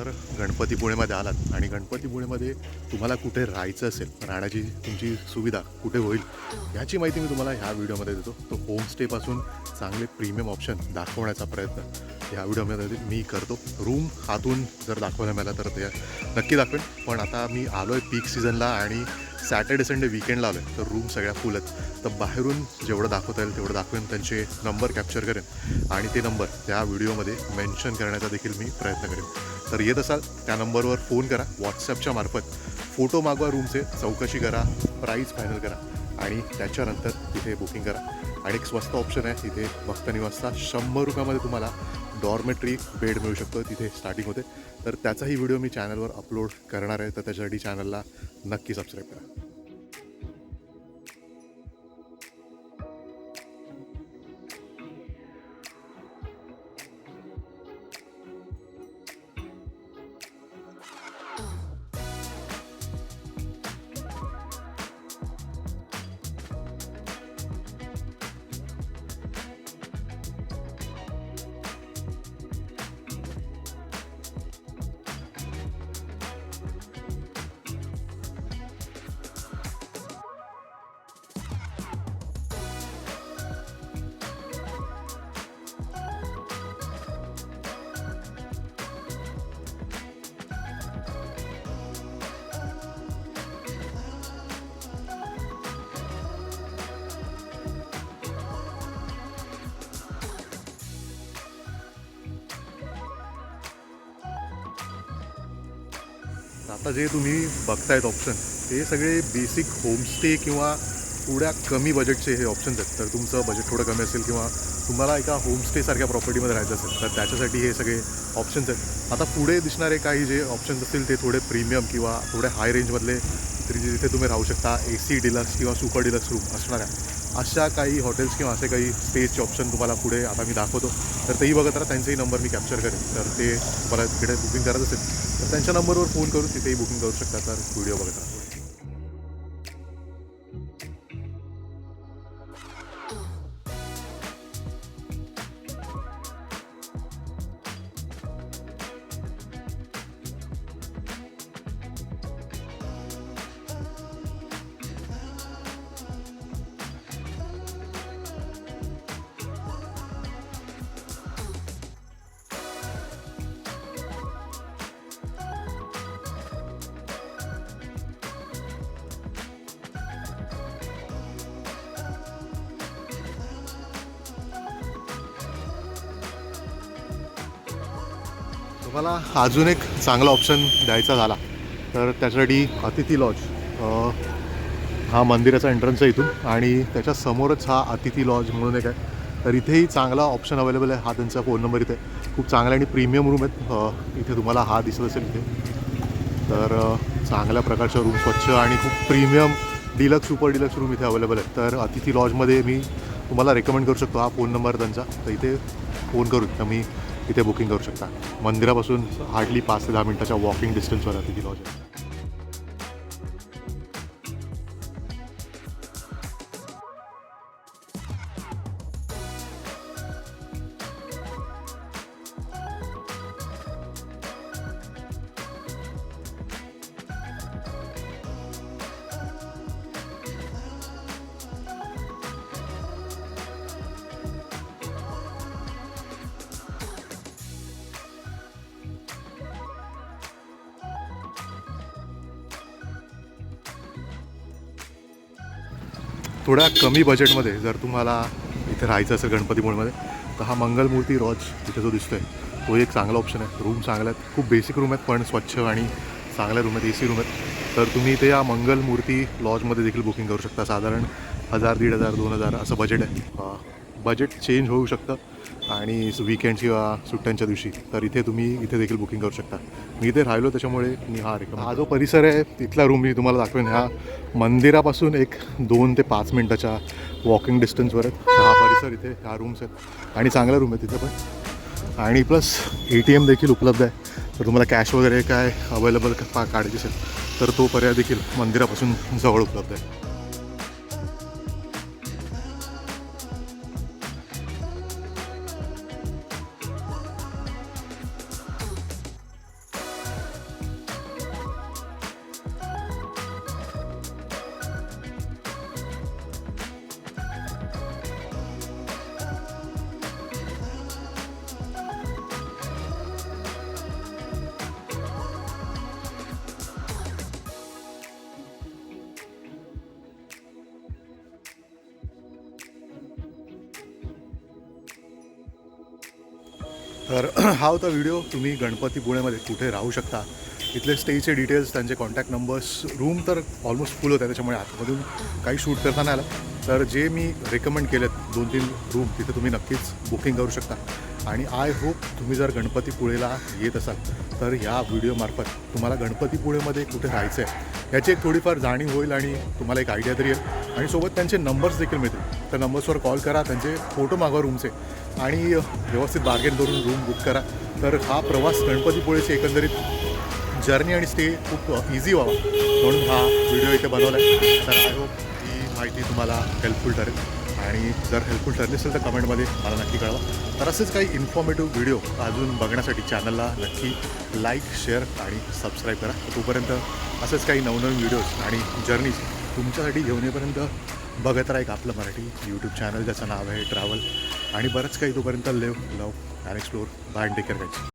जर गणपतीपुळेमध्ये आलात आणि गणपतीपुळेमध्ये तुम्हाला कुठे राहायचं असेल, राहण्याची तुमची सुविधा कुठे होईल याची माहिती मी तुम्हाला ह्या व्हिडिओमध्ये देतो. तो होमस्टेपासून चांगले प्रीमियम ऑप्शन दाखवण्याचा प्रयत्न ह्या व्हिडिओमध्ये मी करतो. रूम हातून जर दाखवायला मिळाला तर ते नक्की दाखवेन. पण आता मी आलो आहे पीक सीझनला आणि सॅटर्डे संडे विकेंडला आलो आहे, तर रूम सगळ्या फुल आहेत. तर बाहेरून जेवढं दाखवता येईल तेवढं दाखवेन, त्यांचे नंबर कॅप्चर करेन आणि ते नंबर त्या व्हिडिओमध्ये मेन्शन करण्याचा देखील मी प्रयत्न करेन. तर येत असाल त्या नंबरवर फोन करा, व्हॉट्सॲपच्या मार्फत फोटो मागवा, रूमचे चौकशी करा, प्राईस फायनल करा आणि त्याच्यानंतर तिथे बुकिंग करा. आणि एक स्वस्त ऑप्शन आहे तिथे भक्त निवासचा, 100 रुपयामध्ये तुम्हाला डॉर्मेट्री बेड मिळू शकतो, तिथे स्टार्टिंग होते. तर त्याचाही व्हिडिओ मी चॅनलवर अपलोड करणार आहे, तर त्याच्यासाठी चॅनलला नक्की सबस्क्राईब करा. आता जे तुम्ही बघतायत ऑप्शन, ते सगळे बेसिक होमस्टे किंवा थोड्या कमी बजेटचे हे ऑप्शन्स आहेत. तर तुमचं बजेट थोडं कमी असेल किंवा तुम्हाला एका होमस्टेसारख्या प्रॉपर्टीमध्ये राहायचं असेल तर त्याच्यासाठी हे सगळे ऑप्शन्स आहेत. आता पुढे दिसणारे काही जे ऑप्शन्स असतील ते थोडे प्रीमियम किंवा थोडे हाय रेंजमधले, जिथे तुम्ही राहू शकता, AC डिलक्स किंवा सुपर डिलक्स रूम असणाऱ्या अशा काही हॉटेल्स किंवा असे काही स्टेजचे ऑप्शन तुम्हाला पुढे आता मी दाखवतो. तर तेही बघत राहा, त्यांचाही नंबर मी कॅप्चर करेन. तर ते तुम्हाला तिकडे बुकिंग करायचं असेल तर त्यांच्या नंबरवर फोन करून तिथेही बुकिंग करू शकता. तर व्हिडिओ बघत राहा. तुम्हाला अजून एक चांगला ऑप्शन द्यायचा झाला तर त्याच्यासाठी अतिथी लॉज, हा मंदिराचा एंट्रन्स आहे इथून आणि त्याच्या समोरच हा अतिथी लॉज म्हणून एक आहे. तर इथेही चांगला ऑप्शन अवेलेबल आहे. हा त्यांचा फोन नंबर इथे खूप चांगला आणि प्रीमियम रूम आहेत. इथे तुम्हाला हा दिसत असेल इथे. तर चांगल्या प्रकारच्या रूम, स्वच्छ आणि खूप premium deluxe super deluxe room इथे अवेलेबल आहेत. तर अतिथी लॉजमध्ये मी तुम्हाला रेकमेंड करू शकतो. हा फोन नंबर त्यांचा, तर इथे फोन करून तुम्ही इथे बुकिंग करू शकता. मंदिरापासून हार्डली 5 ते 10 मिनिटाच्या वॉकिंग डिस्टन्सवर अतिथी लॉज आहे. थोड्या कमी बजेटमध्ये जर तुम्हाला इथे राहायचं असेल गणपतीपुळेमध्ये तर हा मंगलमूर्ती लॉज इथे जो दिसतो आहे तो एक चांगला ऑप्शन आहे. रूम चांगल्या आहेत, खूप बेसिक रूम आहेत पण स्वच्छ आणि चांगल्या रूम आहेत, AC रूम आहेत. तर तुम्ही इथे या मंगलमूर्ती लॉजमध्ये देखील बुकिंग करू शकता. साधारण 1000, 1500, 2000 असं बजेट आहे. बजेट चेंज होऊ शकतं आणि वीकेंड किंवा सुट्ट्यांच्या दिवशी. तर इथे तुम्ही इथे देखील बुकिंग करू शकता. मी इथे राहिलो त्याच्यामुळे मी हा जो परिसर आहे तिथला रूम मी तुम्हाला दाखवेन. ह्या मंदिरापासून एक 2 ते 5 मिनटाच्या वॉकिंग डिस्टन्सवर आहेत हा परिसर. इथे ह्या रूम्स आहेत आणि चांगल्या रूम आहेत तिथे पण. आणि प्लस ATM देखील उपलब्ध आहे. तर तुम्हाला कॅश वगैरे काय अवेलेबल काढायची असेल तर तो पर्याय देखील मंदिरापासून जवळ उपलब्ध आहे. तर हा होता व्हिडिओ. तुम्ही गणपतीपुळेमध्ये कुठे राहू शकता, इथले स्टेचे डिटेल्स, त्यांचे कॉन्टॅक्ट नंबर्स. रूम तर ऑलमोस्ट फुल होत्या, त्याच्यामुळे आतमधून काही शूट करता नाही आलं. तर जे मी रेकमेंड केलेत 2-3 रूम, तिथे तुम्ही नक्कीच बुकिंग करू शकता. आणि आय होप तुम्ही जर गणपतीपुळेला येत असाल तर या व्हिडिओमार्फत तुम्हाला गणपतीपुळेमध्ये कुठे राहायचं आहे याची एक थोडीफार जाणीव होईल आणि तुम्हाला एक आयडिया तरी येईल. आणि सोबत त्यांचे नंबर्स देखील मिळतील. त्या नंबर्सवर कॉल करा, त्यांचे फोटो मागवा रूमचे आणि व्यवस्थित बार्गेन करून रूम बुक करा. तर हा प्रवास गणपतीपुळेची एकंदरीत जर्नी आणि स्टे खूप इझी व्हावा म्हणून हा व्हिडिओ इथे बनवला आहे. तर आय होप ही माहिती तुम्हाला हेल्पफुल ठरेल. आणि जर हेल्पफुल ठरली असेल तर कमेंटमध्ये मला नक्की कळवा. तर असेच काही इन्फॉर्मेटिव्ह व्हिडिओ अजून बघण्यासाठी चॅनलला नक्की लाईक, शेअर आणि सबस्क्राईब करा. तोपर्यंत असेच काही नवनवीन व्हिडिओज आणि जर्नीज तुमच्यासाठी घेऊन येईपर्यंत बघत राहा एक आपलं मराठी यूट्यूब चॅनल ज्याचं नाव आहे ट्रॅव्हल. आणि बरंच काही. तोपर्यंत live, love and explore. Bye and take care guys.